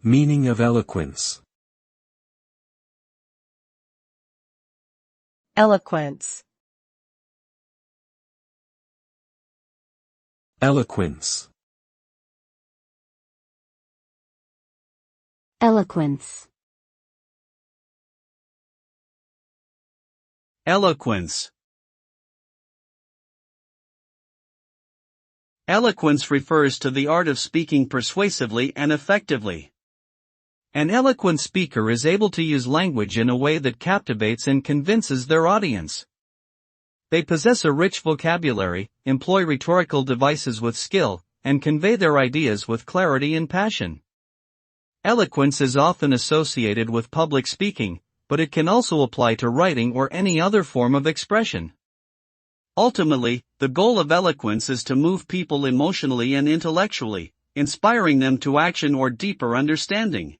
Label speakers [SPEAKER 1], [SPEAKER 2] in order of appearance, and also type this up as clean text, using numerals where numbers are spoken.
[SPEAKER 1] Meaning of eloquence.
[SPEAKER 2] Eloquence.
[SPEAKER 1] Eloquence.
[SPEAKER 3] Eloquence.
[SPEAKER 4] Eloquence. Eloquence refers to the art of speaking persuasively and effectively. An eloquent speaker is able to use language in a way that captivates and convinces their audience. They possess a rich vocabulary, employ rhetorical devices with skill, and convey their ideas with clarity and passion. Eloquence is often associated with public speaking, but it can also apply to writing or any other form of expression. Ultimately, the goal of eloquence is to move people emotionally and intellectually, inspiring them to action or deeper understanding.